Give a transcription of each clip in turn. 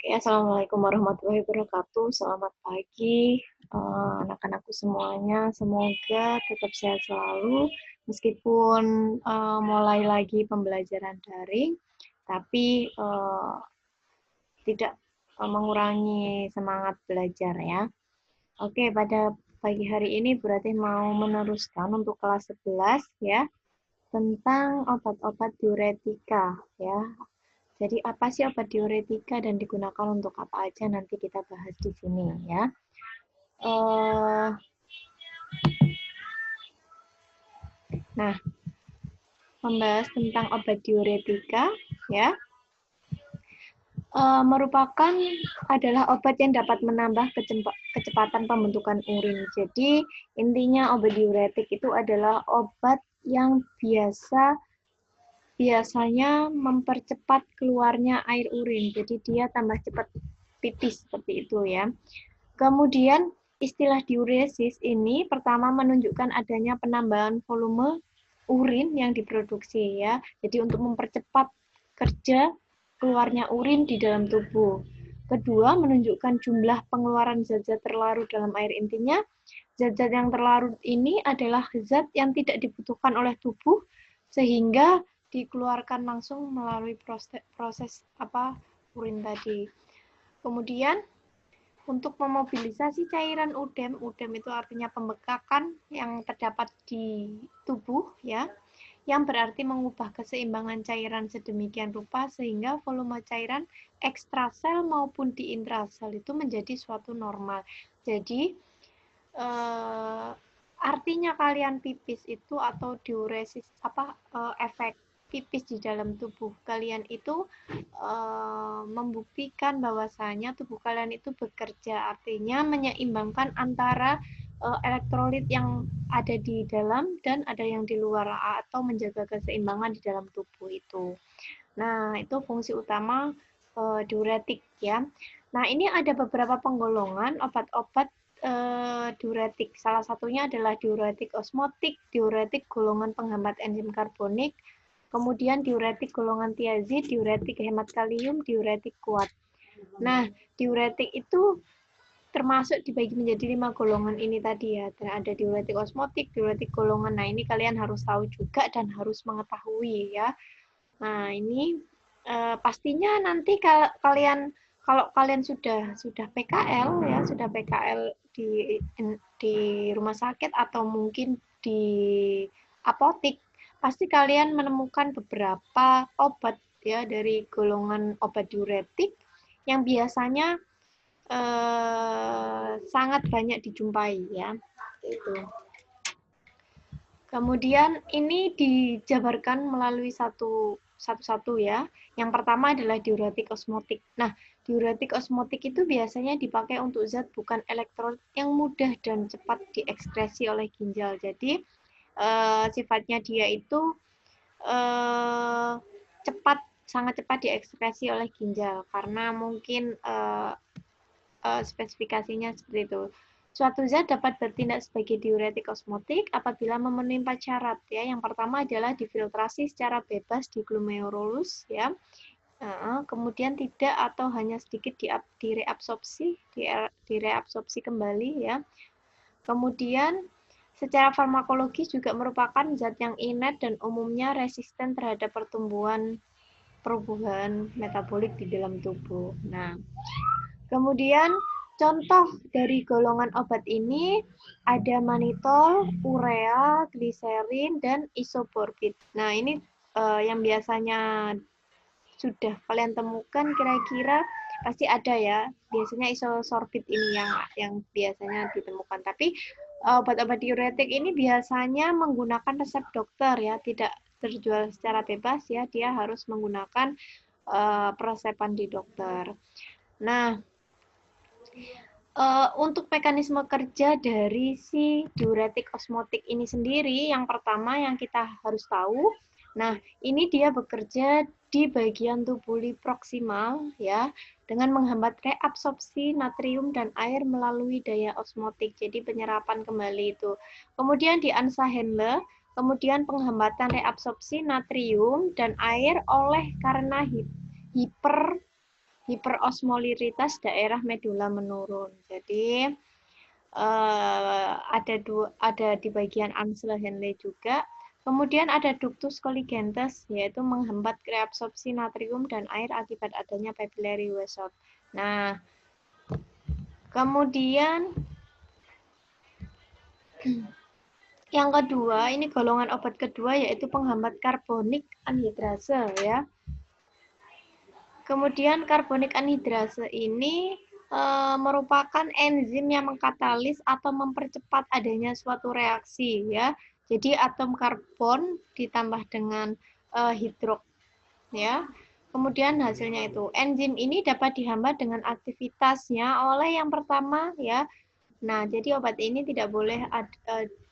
Ya, Assalamualaikum warahmatullahi wabarakatuh. Selamat pagi, anak-anakku semuanya. Semoga tetap sehat selalu, meskipun mulai lagi pembelajaran daring, tapi tidak mengurangi semangat belajar ya. Oke, pada pagi hari ini berarti mau meneruskan untuk kelas 11 ya, tentang obat-obat diuretika ya. Jadi apa sih obat diuretika dan digunakan untuk apa aja nanti kita bahas di sini ya. Nah, membahas tentang obat diuretika ya, merupakan adalah obat yang dapat menambah kecepatan pembentukan urin. Jadi intinya obat diuretik itu adalah obat yang biasanya mempercepat keluarnya air urin. Jadi dia tambah cepat pipis seperti itu ya. Kemudian istilah diuresis ini pertama menunjukkan adanya penambahan volume urin yang diproduksi ya. Jadi untuk mempercepat kerja keluarnya urin di dalam tubuh. Kedua, menunjukkan jumlah pengeluaran zat-zat terlarut dalam air. Intinya, zat-zat yang terlarut ini adalah zat yang tidak dibutuhkan oleh tubuh sehingga dikeluarkan langsung melalui proses urin tadi. Kemudian untuk memobilisasi cairan udem itu artinya pembekakan yang terdapat di tubuh ya, yang berarti mengubah keseimbangan cairan sedemikian rupa sehingga volume cairan ekstrasel maupun di intrasel itu menjadi suatu normal. Jadi artinya kalian pipis itu atau diuresis efek pipis di dalam tubuh kalian itu membuktikan bahwasanya tubuh kalian itu bekerja, artinya menyeimbangkan antara elektrolit yang ada di dalam dan ada yang di luar atau menjaga keseimbangan di dalam tubuh itu. Nah, itu fungsi utama diuretik ya. Nah, ini ada beberapa penggolongan obat-obat diuretik. Salah satunya adalah diuretik osmotik, diuretik golongan penghambat enzim karbonik, kemudian diuretik golongan tiazid, diuretik hemat kalium, diuretik kuat. Nah, diuretik itu termasuk dibagi menjadi 5 golongan ini tadi ya. Ada diuretik osmotik, diuretik golongan. Nah, ini kalian harus tahu juga dan harus mengetahui ya. Nah, ini pastinya nanti kalau kalian sudah PKL ya, sudah PKL di rumah sakit atau mungkin di apotik, pasti kalian menemukan beberapa obat ya dari golongan obat diuretik yang biasanya sangat banyak dijumpai ya. Itu. Kemudian ini dijabarkan melalui satu-satu ya. Yang pertama adalah diuretik osmotik. Nah, diuretik osmotik itu biasanya dipakai untuk zat bukan elektrolit yang mudah dan cepat diekskresi oleh ginjal. Jadi sifatnya dia itu sangat cepat diekskresi oleh ginjal karena mungkin spesifikasinya seperti itu. Suatu zat dapat bertindak sebagai diuretik osmotik apabila memenuhi 4 syarat ya. Yang pertama adalah difiltrasi secara bebas di glomerulus ya. Kemudian tidak atau hanya sedikit direabsorpsi kembali ya. Kemudian secara farmakologis juga merupakan zat yang inert dan umumnya resisten terhadap perubahan metabolik di dalam tubuh. Nah, kemudian contoh dari golongan obat ini ada manitol, urea, gliserin, dan isoporbit. Nah, ini yang biasanya sudah kalian temukan kira-kira pasti ada ya. Biasanya isosorbit ini yang biasanya ditemukan. Tapi obat-obat diuretik ini biasanya menggunakan resep dokter ya, tidak terjual secara bebas ya. Dia harus menggunakan peresepan di dokter. Nah, untuk mekanisme kerja dari si diuretik osmotik ini sendiri, yang pertama yang kita harus tahu, nah ini dia bekerja di bagian tubuli proksimal ya, dengan menghambat reabsorpsi natrium dan air melalui daya osmotik, jadi penyerapan kembali itu. Kemudian di Ansa-Henle, kemudian penghambatan reabsorpsi natrium dan air karena hiperosmolaritas daerah medula menurun. Jadi ada di bagian Ansel-Henle juga. Kemudian ada ductus colligentes, yaitu menghambat reabsorpsi natrium dan air akibat adanya papillary washout. Nah, kemudian yang kedua, ini golongan obat kedua yaitu penghambat karbonik anhidrase ya. Kemudian karbonik anhidrase ini merupakan enzim yang mengkatalis atau mempercepat adanya suatu reaksi ya. Jadi atom karbon ditambah dengan hidrok ya. Kemudian hasilnya itu enzim ini dapat dihambat dengan aktivitasnya oleh yang pertama ya. Nah, jadi obat ini tidak boleh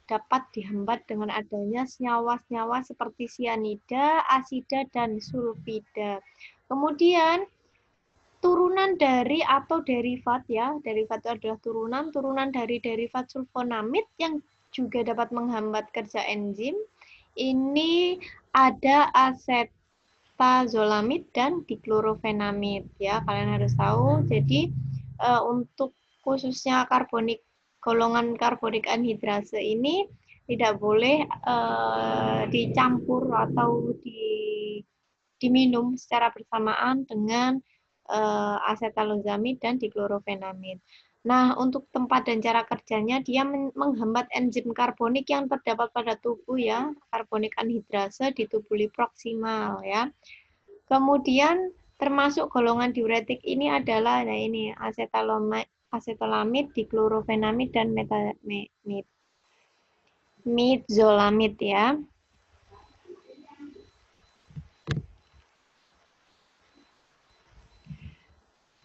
dapat dihambat dengan adanya senyawa-senyawa seperti sianida, asida, dan sulfida. Kemudian turunan dari atau derivat ya, derivat itu adalah turunan dari derivat sulfonamid yang juga dapat menghambat kerja enzim. Ini ada acetazolamid dan diklorofenamid ya, kalian harus tahu. Jadi untuk khususnya golongan karbonik anhidrase ini tidak boleh dicampur atau diminum secara bersamaan dengan asetalozamid dan diklorofenamid. Nah, untuk tempat dan cara kerjanya, dia menghambat enzim karbonik yang terdapat pada tubuh ya, karbonik anhidrase di tubuli proksimal ya. Kemudian termasuk golongan diuretik ini adalah, nah ini asetalamid, diklorofenamid, dan midzolamid ya.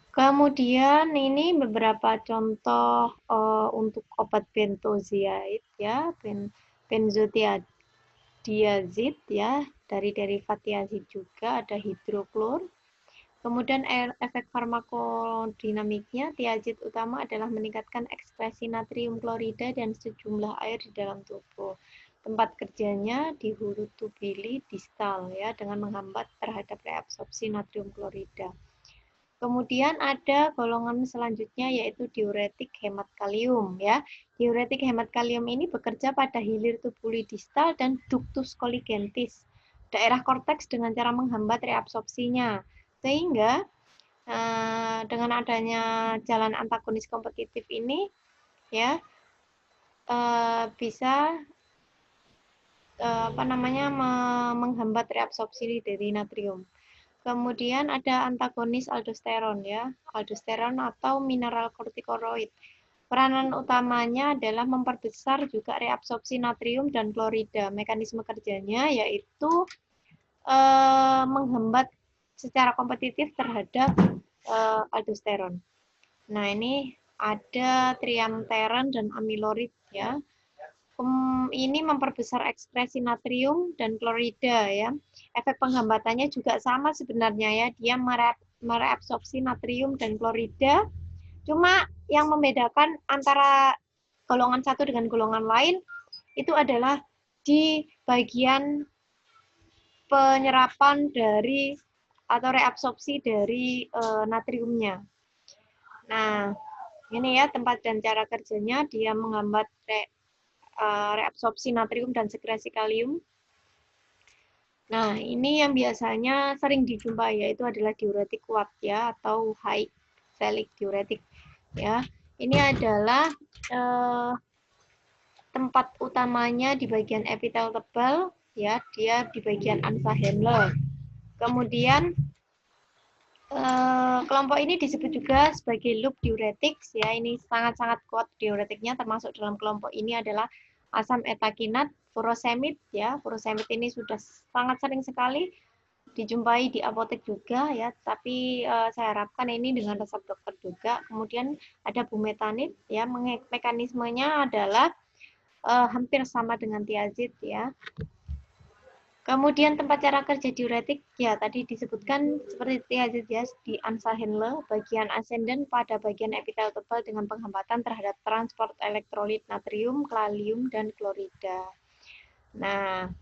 Kemudian ini beberapa contoh untuk obat bentoziaid ya, benzodiazid ya, dari derivat tiazid juga ada hidroklor. Kemudian efek farmakodinamiknya, tiazid utama adalah meningkatkan ekspresi natrium klorida dan sejumlah air di dalam tubuh. Tempat kerjanya di hulu tubuli distal ya, dengan menghambat terhadap reabsorpsi natrium klorida. Kemudian ada golongan selanjutnya yaitu diuretik hemat kalium ya. Diuretik hemat kalium ini bekerja pada hilir tubuli distal dan ductus colligentis, daerah korteks, dengan cara menghambat reabsorpsinya. Sehingga dengan adanya jalan antagonis kompetitif ini ya bisa menghambat reabsorpsi dari natrium. Kemudian ada antagonis aldosteron ya, aldosteron atau mineral kortikoid. Peranan utamanya adalah memperbesar juga reabsorpsi natrium dan klorida. Mekanisme kerjanya yaitu menghambat secara kompetitif terhadap aldosteron. Nah, ini ada triamteran dan amilorid ya. Ini memperbesar ekspresi natrium dan klorida ya. Efek penghambatannya juga sama sebenarnya ya. Dia mereabsorpsi natrium dan klorida. Cuma yang membedakan antara golongan satu dengan golongan lain itu adalah di bagian penyerapan dari atau reabsorpsi dari natriumnya. Nah, ini ya tempat dan cara kerjanya, dia menghambat reabsorpsi natrium dan sekresi kalium. Nah, ini yang biasanya sering dijumpai yaitu adalah diuretik kuat ya, atau high salic diuretik ya. Ini adalah tempat utamanya di bagian epitel tebal ya, dia di bagian Ansa-Henle. Kemudian kelompok ini disebut juga sebagai loop diuretics ya. Ini sangat-sangat kuat diuretiknya, termasuk dalam kelompok ini adalah asam etakinat, furosemid ya. Furosemid ini sudah sangat sering sekali dijumpai di apotek juga ya, tapi saya harapkan ini dengan resep dokter juga. Kemudian ada bumetanid ya, mekanismenya adalah hampir sama dengan tiazid ya. Kemudian tempat cara kerja diuretik, ya tadi disebutkan seperti tiazid ya, di Ansa-Henle, bagian ascendant pada bagian epitel tebal dengan penghambatan terhadap transport elektrolit natrium, kalium, dan klorida. Nah,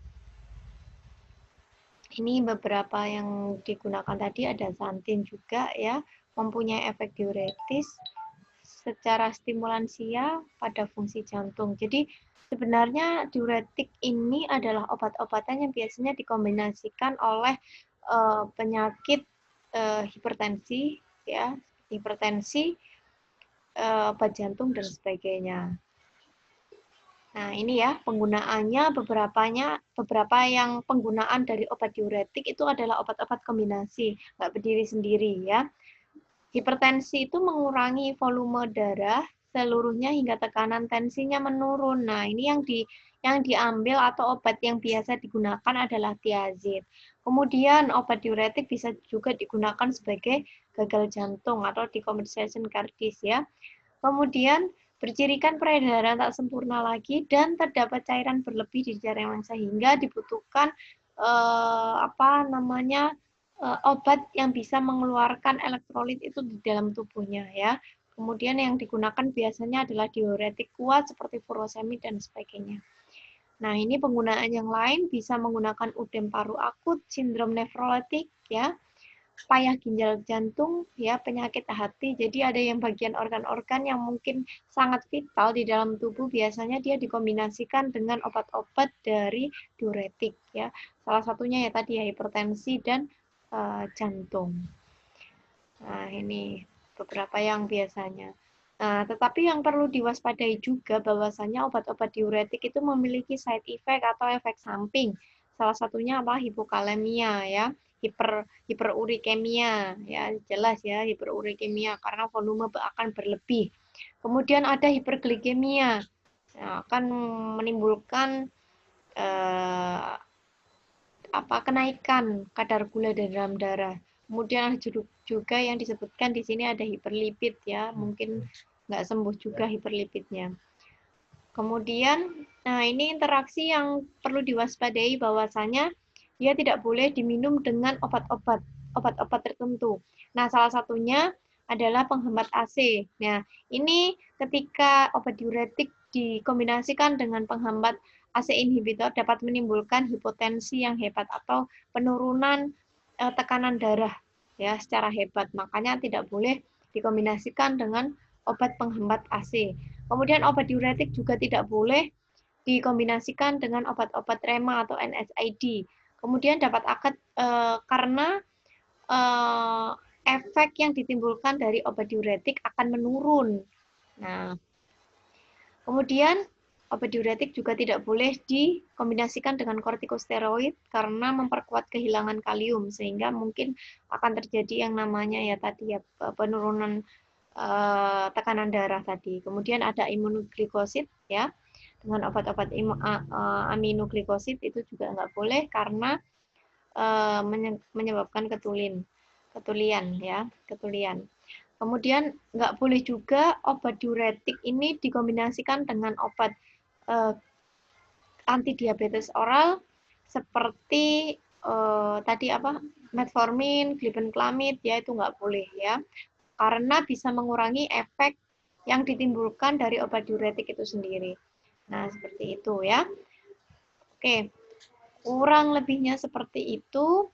Ini beberapa yang digunakan tadi ada xanthin juga ya, mempunyai efek diuretis secara stimulansia pada fungsi jantung. Jadi sebenarnya diuretik ini adalah obat-obatan yang biasanya dikombinasikan oleh penyakit hipertensi ya, hipertensi, obat jantung dan sebagainya. Nah, ini ya penggunaannya beberapa yang penggunaan dari obat diuretik itu adalah obat-obat kombinasi, nggak berdiri sendiri ya. Hipertensi itu mengurangi volume darah seluruhnya hingga tekanan tensinya menurun. Nah, ini yang diambil atau obat yang biasa digunakan adalah thiazid. Kemudian obat diuretik bisa juga digunakan sebagai gagal jantung atau decompensation cardis ya. Kemudian bercirikan peredaran tak sempurna lagi dan terdapat cairan berlebih di jaringan sehingga dibutuhkan obat yang bisa mengeluarkan elektrolit itu di dalam tubuhnya ya. Kemudian yang digunakan biasanya adalah diuretik kuat seperti furosemid dan sebagainya. Nah, ini penggunaan yang lain bisa menggunakan udem paru akut, sindrom nefrolitik ya, payah ginjal jantung, ya penyakit hati. Jadi ada yang bagian organ-organ yang mungkin sangat vital di dalam tubuh, biasanya dia dikombinasikan dengan obat-obat dari diuretik. Ya, salah satunya ya tadi ya hipertensi dan jantung. Nah ini beberapa yang biasanya. Nah, tetapi yang perlu diwaspadai juga bahwasanya obat-obat diuretik itu memiliki side effect atau efek samping. Salah satunya apa? Hipokalemia ya, hiperurikemia ya, jelas ya hiperurikemia karena volume akan berlebih. Kemudian ada hiperglikemia, nah, akan menimbulkan kenaikan kadar gula dalam darah. Kemudian juga yang disebutkan di sini ada hiperlipid ya, mungkin nggak sembuh juga hiperlipidnya. Kemudian, nah ini interaksi yang perlu diwaspadai bahwasanya dia tidak boleh diminum dengan obat-obat tertentu. Nah, salah satunya adalah penghambat AC. Nah, ini ketika obat diuretik dikombinasikan dengan penghambat AC inhibitor dapat menimbulkan hipotensi yang hebat atau penurunan tekanan darah ya secara hebat. Makanya tidak boleh dikombinasikan dengan obat penghambat AC. Kemudian obat diuretik juga tidak boleh dikombinasikan dengan obat-obat rema atau NSAID. Kemudian dapat karena efek yang ditimbulkan dari obat diuretik akan menurun. Nah, kemudian obat diuretik juga tidak boleh dikombinasikan dengan kortikosteroid karena memperkuat kehilangan kalium sehingga mungkin akan terjadi yang namanya ya tadi ya penurunan tekanan darah tadi. Kemudian ada imunoglykosid ya. Dengan obat-obat aminoglykosid itu juga nggak boleh karena menyebabkan ketulian ya, ketulian. Kemudian nggak boleh juga obat diuretik ini dikombinasikan dengan obat antidiabetes oral seperti tadi metformin, glibenclamid ya itu nggak boleh ya karena bisa mengurangi efek yang ditimbulkan dari obat diuretik itu sendiri. Nah seperti itu ya. Oke, kurang lebihnya seperti itu.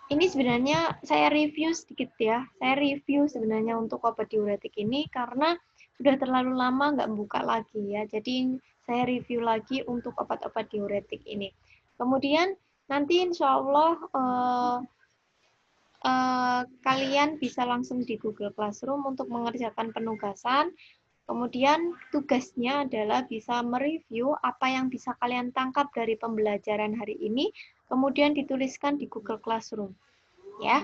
Ini sebenarnya saya review sedikit ya. Saya review sebenarnya untuk obat diuretik ini karena sudah terlalu lama nggak buka lagi ya. Jadi saya review lagi untuk obat-obat diuretik ini. Kemudian nanti insya Allah kalian bisa langsung di Google Classroom untuk mengerjakan penugasan. Kemudian tugasnya adalah bisa mereview apa yang bisa kalian tangkap dari pembelajaran hari ini, kemudian dituliskan di Google Classroom. Ya,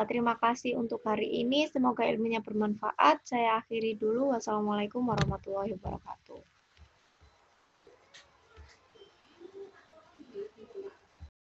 terima kasih untuk hari ini. Semoga ilmunya bermanfaat. Saya akhiri dulu. Wassalamualaikum warahmatullahi wabarakatuh.